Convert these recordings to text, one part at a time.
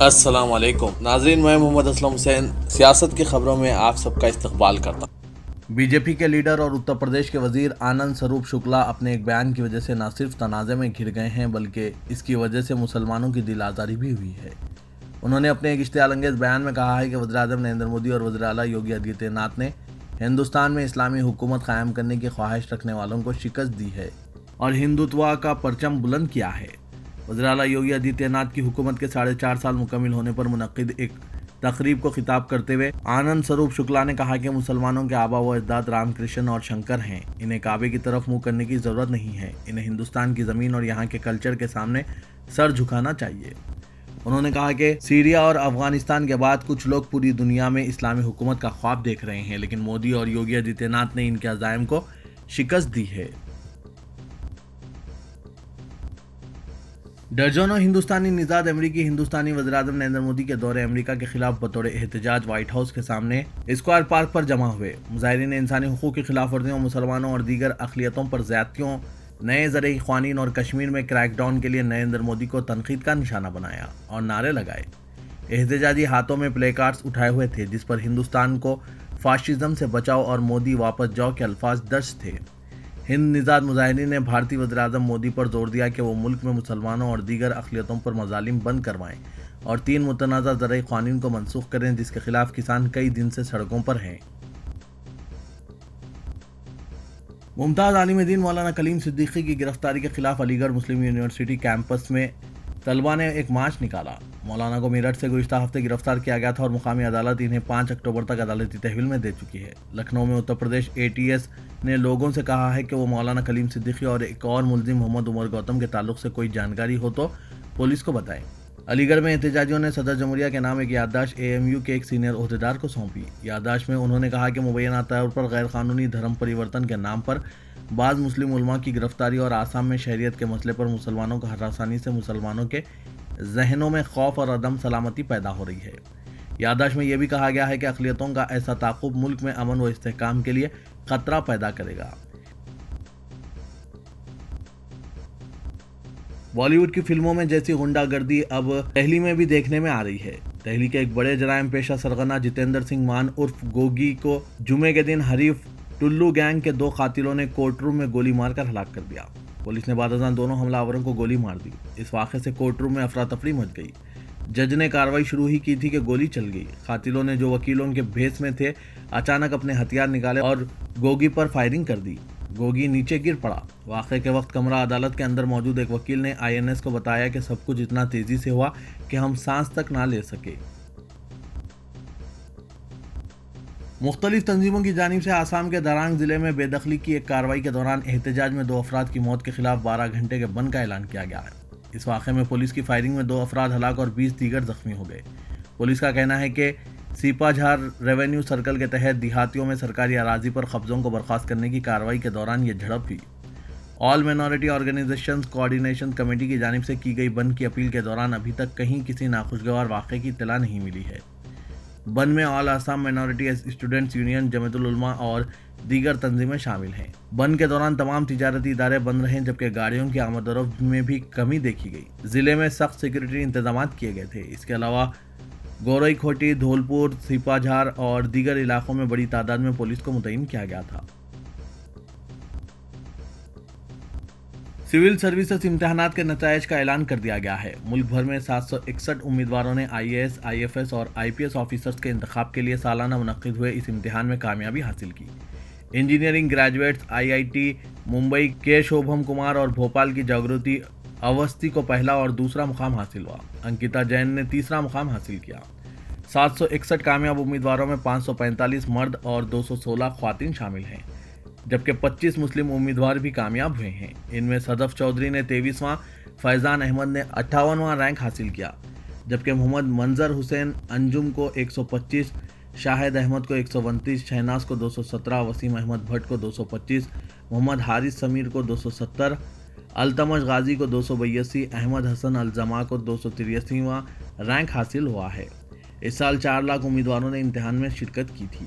السلام علیکم ناظرین، میں محمد اسلم حسین سیاست کی خبروں میں آپ سب کا استقبال کرتا ہوں۔ بی جے پی کے لیڈر اور اتر پردیش کے وزیر آنند سروپ شکلا اپنے ایک بیان کی وجہ سے نہ صرف تنازع میں گھر گئے ہیں بلکہ اس کی وجہ سے مسلمانوں کی دل آزاری بھی ہوئی ہے۔ انہوں نے اپنے ایک اشتعال انگیز بیان میں کہا ہے کہ وزیر اعظم نریندر مودی اور وزیر اعلیٰ یوگی آدتیہ ناتھ نے ہندوستان میں اسلامی حکومت قائم کرنے کی خواہش رکھنے والوں کو شکست دی ہے اور ہندوتوا کا پرچم بلند کیا ہے۔ وزیر اعلیٰ یوگی آدتیہ ناتھ کی حکومت کے 4.5 سال مکمل ہونے پر منعقد ایک تقریب کو خطاب کرتے ہوئے آنند سروپ شکلا نے کہا کہ مسلمانوں کے آبا و اجداد رام کرشن اور شنکر ہیں، انہیں کعبے کی طرف منہ کرنے کی ضرورت نہیں ہے، انہیں ہندوستان کی زمین اور یہاں کے کلچر کے سامنے سر جھکانا چاہیے۔ انہوں نے کہا کہ سیریا اور افغانستان کے بعد کچھ لوگ پوری دنیا میں اسلامی حکومت کا خواب دیکھ رہے ہیں، لیکن مودی اور یوگی آدتیہ ناتھ نے ان کے عزائم کو شکست دی ہے۔ درجنوں ہندوستانی نژاد امریکی ہندوستانی وزیر اعظم نریندر مودی کے دورے امریکہ کے خلاف بطور احتجاج وائٹ ہاؤس کے سامنے اسکوائر پارک پر جمع ہوئے۔ مظاہرین نے انسانی حقوق کی خلاف ورزیوں، مسلمانوں اور دیگر اقلیتوں پر زیادتیوں، نئے زرعی قوانین اور کشمیر میں کریک ڈاؤن کے لیے نریندر مودی کو تنقید کا نشانہ بنایا اور نعرے لگائے۔ احتجاجی ہاتھوں میں پلے کارڈز اٹھائے ہوئے تھے جس پر ہندوستان کو فاشزم سے بچاؤ اور مودی واپس جاؤ کے الفاظ درج تھے۔ ہند نژاد مظاہرین نے بھارتی وزیر اعظم مودی پر زور دیا کہ وہ ملک میں مسلمانوں اور دیگر اقلیتوں پر مظالم بند کروائیں اور 3 متنازع زرعی قوانین کو منسوخ کریں جس کے خلاف کسان کئی دن سے سڑکوں پر ہیں۔ ممتاز عالم دین مولانا کلیم صدیقی کی گرفتاری کے خلاف علی گڑھ مسلم یونیورسٹی کیمپس میں طلباء نے ایک مارچ نکالا۔ مولانا کو میرٹھ سے گزشتہ ہفتے گرفتار کیا گیا تھا اور مقامی عدالت انہیں 5 اکتوبر تک عدالتی تحویل میں دے چکی ہے۔ لکھنؤ میں اتر پردیش ATS نے لوگوں سے کہا ہے کہ وہ مولانا کلیم صدیقی اور ایک اور ملزم محمد عمر گوتم کے تعلق سے کوئی جانکاری ہو تو پولیس کو بتائیں۔ علی گڑھ میں احتجاجیوں نے صدر جمہوریہ کے نام ایک یادداشت AMU کے ایک سینئر عہدیدار کو سونپی۔ یادداشت میں انہوں نے کہا کہ مبینہ طور پر غیر قانونی دھرم پریورتن کے نام پر بعض مسلم علماء کی گرفتاری اور آسام میں شہریت کے مسئلے پر مسلمانوں کو ہراسانی سے مسلمانوں کے ذہنوں میں خوف اور عدم سلامتی پیدا ہو رہی ہے۔ یادداشت میں یہ بھی کہا گیا ہے کہ اقلیتوں کا ایسا تعاقب ملک میں امن و استحکام کے لیے خطرہ پیدا کرے گا۔ بالی ووڈ کی فلموں میں جیسی غنڈہ گردی اب دہلی میں بھی دیکھنے میں آ رہی ہے۔ دہلی کے ایک بڑے جرائم پیشہ سرغنہ جتیندر سنگھ مان عرف گوگی کو جمعے کے دن حریف ٹلو گینگ کے 2 قاتلوں نے کورٹ روم میں گولی مار کر ہلاک کر دیا۔ پولیس نے بعد ازاں دونوں حملہ آوروں کو گولی مار دی۔ اس واقعے سے کورٹ روم میں افراتفری مچ گئی۔ جج نے کارروائی شروع ہی کی تھی کہ گولی چل گئی۔ قاتلوں نے جو وکیلوں کے بھیس میں تھے اچانک اپنے ہتھیار نکالے اور گوگی پر فائرنگ کر دی۔ گوگی نیچے گر پڑا۔ واقعے کے وقت کمرہ عدالت کے اندر موجود ایک وکیل نے INS کو بتایا کہ سب کچھ اتنا تیزی سے ہوا کہ ہم سانس تک نہ لے سکے۔ مختلف تنظیموں کی جانب سے آسام کے درانگ ضلع میں بے دخلی کی ایک کارروائی کے دوران احتجاج میں 2 افراد کی موت کے خلاف 12 گھنٹے کے بند کا اعلان کیا گیا ہے۔ اس واقعے میں پولیس کی فائرنگ میں 2 افراد ہلاک اور 20 دیگر زخمی ہو گئے۔ پولیس کا کہنا ہے کہ سیپا جھار ریونیو سرکل کے تحت دیہاتیوں میں سرکاری اراضی پر قبضوں کو برخاست کرنے کی کارروائی کے دوران یہ جھڑپ ہوئی۔ آل مائنورٹی آرگنائزیشنز کوآرڈینیشن کمیٹی کی جانب سے کی گئی بند کی اپیل کے دوران ابھی تک کہیں کسی ناخوشگوار واقعے کی اطلاع نہیں ملی ہے۔ بند میں آل آسام مائنورٹی اسٹوڈنٹس یونین، جمعیت العلماء اور دیگر تنظیمیں شامل ہیں۔ بند کے دوران تمام تجارتی ادارے بند رہیں جبکہ گاڑیوں کی آمد و رفت میں بھی کمی دیکھی گئی۔ ضلع میں سخت سیکورٹی انتظامات کیے گئے تھے۔ اس کے علاوہ گوروئی کھوٹی، دھولپور، سیپا جھار اور دیگر علاقوں میں بڑی تعداد میں پولیس کو متعین کیا گیا تھا۔ سول سروسز امتحانات کے نتائج کا اعلان کر دیا گیا ہے۔ ملک بھر میں 761 امیدواروں نے IAS، IFS اور IPS آفیسرز کے انتخاب کے لیے سالانہ منعقد ہوئے اس امتحان میں کامیابی حاصل کی۔ انجینئرنگ گریجویٹس IIT ممبئی کے شوبھم کمار اور بھوپال کی جاگرتی اوستھی کو پہلا اور دوسرا مقام حاصل ہوا۔ انکتا جین نے تیسرا مقام حاصل کیا۔ 761 کامیاب امیدواروں میں 545 مرد اور 216 خواتین شامل ہیں، جبکہ 25 مسلم امیدوار بھی کامیاب ہوئے ہیں۔ ان میں صدف چودھری نے 23واں، فیضان احمد نے 58واں رینک حاصل کیا، جبکہ محمد منظر حسین انجم کو 125، شاہد احمد کو 129، شہناز کو 217، وسیم احمد بھٹ کو 225، محمد حارث سمیر کو 270، التمش غازی کو 282، احمد حسن الزما کو 283واں رینک حاصل ہوا ہے۔ اس سال 4 لاکھ امیدواروں نے امتحان میں شرکت کی تھی۔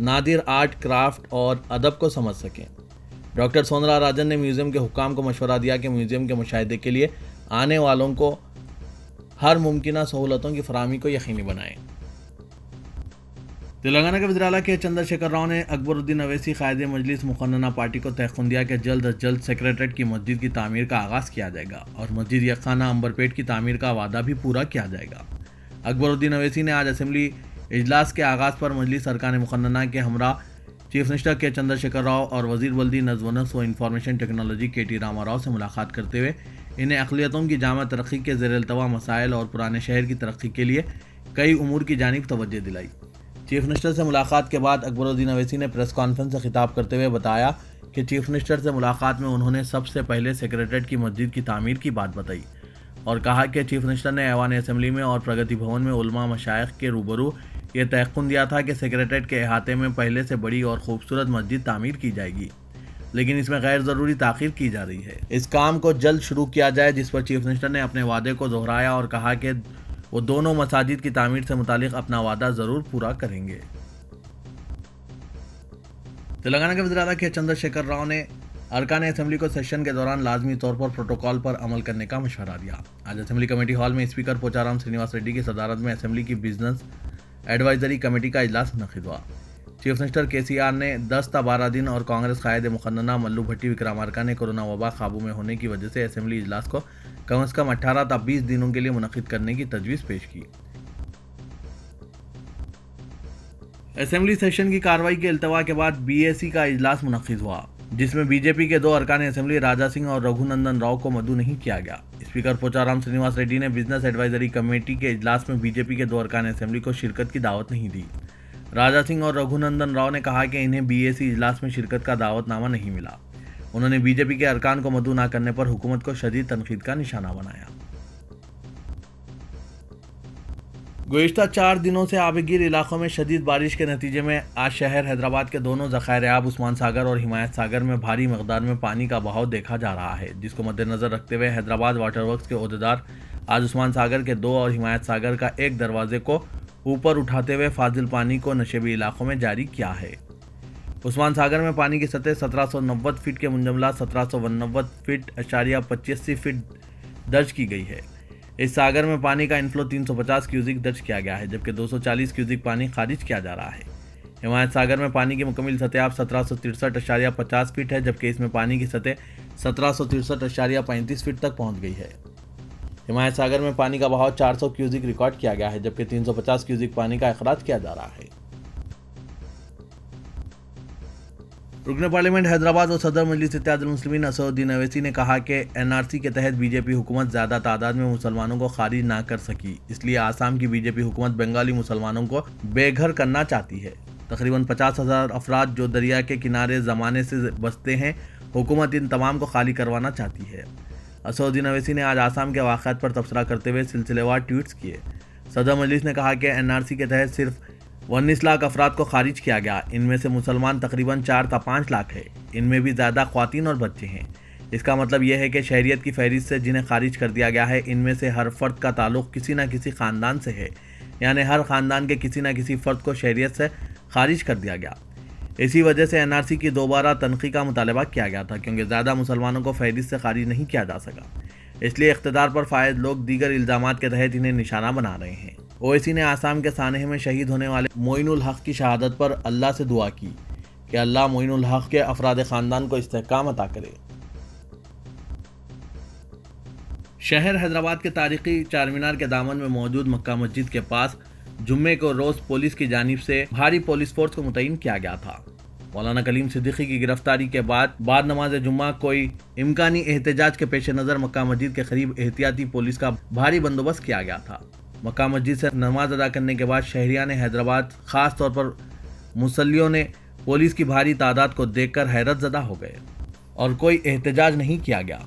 نادر آرٹ کرافٹ اور ادب کو سمجھ سکیں۔ ڈاکٹر سوندرا راجن نے میوزیم کے حکام کو مشورہ دیا کہ میوزیم کے مشاہدے کے لیے آنے والوں کو ہر ممکنہ سہولتوں کی فراہمی کو یقینی بنائیں۔ تلنگانہ کے وزیر اعلیٰ کے چندر شیکھر راؤ نے اکبر الدین اویسی قائد مجلس مقننہ پارٹی کو تیقن دیا کہ جلد از جلد سیکریٹریٹ کی مسجد کی تعمیر کا آغاز کیا جائے گا اور مسجد یکخانہ امبرپیٹ کی تعمیر کا وعدہ بھی پورا کیا جائے گا۔ اکبر الدین اویسی نے آج اسمبلی اجلاس کے آغاز پر مجلس ارکان مقننہ کے ہمراہ چیف منسٹر کے چندر شیکھر راؤ اور وزیر بلدی نظم و نسق و انفارمیشن ٹیکنالوجی کے ٹی راما راؤ سے ملاقات کرتے ہوئے انہیں اقلیتوں کی جامع ترقی کے زیر التوا مسائل اور پرانے شہر کی ترقی کے لیے کئی امور کی جانب توجہ دلائی۔ چیف منسٹر سے ملاقات کے بعد اکبر الدین اویسی نے پریس کانفرنس سے خطاب کرتے ہوئے بتایا کہ چیف منسٹر سے ملاقات میں انہوں نے سب سے پہلے سیکریٹریٹ کی مسجد کی تعمیر کی بات بتائی اور کہا کہ چیف منسٹر نے ایوان اسمبلی میں اور پرگتی بھون میں علماء مشائخ کے روبرو یہ تیقن دیا تھا کہ سیکریٹریٹ کے احاطے میں پہلے سے بڑی اور خوبصورت مسجد تعمیر کی جائے گی، لیکن اس میں غیر ضروری تاخیر کی جا رہی ہے۔ اس کام کو جلد شروع کیا جائے، جس پر چیف منسٹر نے اپنے وعدے کو دہرایا اور کہا کہ وہ دونوں مساجد کی تعمیر سے متعلق اپنا وعدہ ضرور پورا کریں گے۔ تلنگانہ کے وزیر اعلیٰ کے چندر شیکھر راؤ نے ارکان اسمبلی کو سیشن کے دوران لازمی طور پر پروٹوکول پر عمل کرنے کا مشورہ دیا۔ آج اسمبلی کمیٹی ہال میں اسپیکر پوچارام سرینواس ریڈی کی صدارت میں اسمبلی کی بزنس ایڈوائزری کمیٹی کا اجلاس منعقد ہوا۔ چیف منسٹر کے سی آر نے 10 تا 12 دن اور کانگریس قائد مقننہ ملو بھٹی وکرامارکا نے کورونا وبا قابو میں ہونے کی وجہ سے اسمبلی اجلاس کو کم از کم 18 تا 20 دنوں کے لیے منعقد کرنے کی تجویز پیش کی۔ اسمبلی سیشن کی کارروائی کے التوا کے بعد بی اے سی کا اجلاس منعقد ہوا، جس میں بی جے پی کے 2 ارکان اسمبلی راجا سنگھ اور رگھو نندن راؤ کو مدعو نہیں کیا گیا۔ اسپیکر پوچارام سرینواس ریڈی نے بزنس ایڈوائزری کمیٹی کے اجلاس میں بی جے پی کے 2 ارکان اسمبلی کو شرکت کی دعوت نہیں دی۔ راجا سنگھ اور رگھو نندن راؤ نے کہا کہ انہیں بی اے سی اجلاس میں شرکت کا دعوت نامہ نہیں ملا۔ انہوں نے بی جے پی کے ارکان کو مدعو نہ کرنے پر حکومت کو شدید تنقید کا نشانہ بنایا۔ گزشتہ 4 دنوں سے آبگیر علاقوں میں شدید بارش کے نتیجے میں آج شہر حیدرآباد کے دونوں ذخائر آب عثمان ساگر اور حمایت ساگر میں بھاری مقدار میں پانی کا بہاؤ دیکھا جا رہا ہے، جس کو مد نظر رکھتے ہوئے حیدرآباد واٹر ورکس کے عہدیدار آج عثمان ساگر کے 2 اور حمایت ساگر کا 1 دروازے کو اوپر اٹھاتے ہوئے فاضل پانی کو نشیبی علاقوں میں جاری کیا ہے۔ عثمان ساگر میں پانی کی سطح 1790 فٹ کے منجملہ 1790.85 فٹ درج کی گئی ہے۔ اس ساگر میں پانی کا انفلو 350 کیوزک درج کیا گیا ہے، جبکہ 240 کیوزک پانی خارج کیا جا رہا ہے۔ حمایت ساگر میں پانی کی مکمل سطح آب 1763.50 فٹ ہے، جبکہ اس میں پانی کی سطح 1763.35 فٹ تک پہنچ گئی ہے۔ حمایت ساگر میں پانی کا بہاؤ 400 کیوزک ریکارڈ کیا گیا ہے، جبکہ 350 کیوزک پانی کا اخراج کیا جا رہا ہے۔ رکن پارلیمنٹ حیدرآباد اور صدر مجلس اتحاد المسلمین اسد الدین اویسی نے کہا کہ این آر سی کے تحت بی جے پی حکومت زیادہ تعداد میں مسلمانوں کو خارج نہ کر سکی، اس لیے آسام کی بی جے پی حکومت بنگالی مسلمانوں کو بے گھر کرنا چاہتی ہے۔ تقریباً 50,000 افراد جو دریا کے کنارے زمانے سے بستے ہیں، حکومت ان تمام کو خالی کروانا چاہتی ہے۔ اسد الدین اویسی نے آج آسام کے واقعات پر تبصرہ کرتے ہوئے سلسلے وار ٹویٹس کیے۔ صدر مجلس نے کہا کہ این آر سی کے تحت صرف 19 لاکھ افراد کو خارج کیا گیا، ان میں سے مسلمان تقریباً 4 تا 5 لاکھ ہے، ان میں بھی زیادہ خواتین اور بچے ہیں۔ اس کا مطلب یہ ہے کہ شہریت کی فہرست سے جنہیں خارج کر دیا گیا ہے، ان میں سے ہر فرد کا تعلق کسی نہ کسی خاندان سے ہے، یعنی ہر خاندان کے کسی نہ کسی فرد کو شہریت سے خارج کر دیا گیا۔ اسی وجہ سے این آر سی کی دوبارہ تنقیح کا مطالبہ کیا گیا تھا، کیونکہ زیادہ مسلمانوں کو فہرست سے خارج نہیں کیا جا سکا، اس لیے اقتدار پر فائز لوگ دیگر الزامات کے تحت انہیں نشانہ بنا رہے ہیں۔ اویسی نے آسام کے سانحے میں شہید ہونے والے معین الحق کی شہادت پر اللہ سے دعا کی کہ اللہ معین الحق کے افراد خاندان کو استحکام عطا کرے۔ شہر حیدرآباد کے تاریخی چار مینار کے دامن میں موجود مکہ مسجد کے پاس جمعے کو روز پولیس کی جانب سے بھاری پولیس فورس کو متعین کیا گیا تھا۔ مولانا کلیم صدیقی کی گرفتاری کے بعد نماز جمعہ کوئی امکانی احتجاج کے پیش نظر مکہ مسجد کے قریب احتیاطی پولیس کا بھاری بندوبست کیا گیا تھا۔ مکہ مسجد سے نماز ادا کرنے کے بعد شہریان حیدرآباد، خاص طور پر مصلیوں نے پولیس کی بھاری تعداد کو دیکھ کر حیرت زدہ ہو گئے اور کوئی احتجاج نہیں کیا گیا۔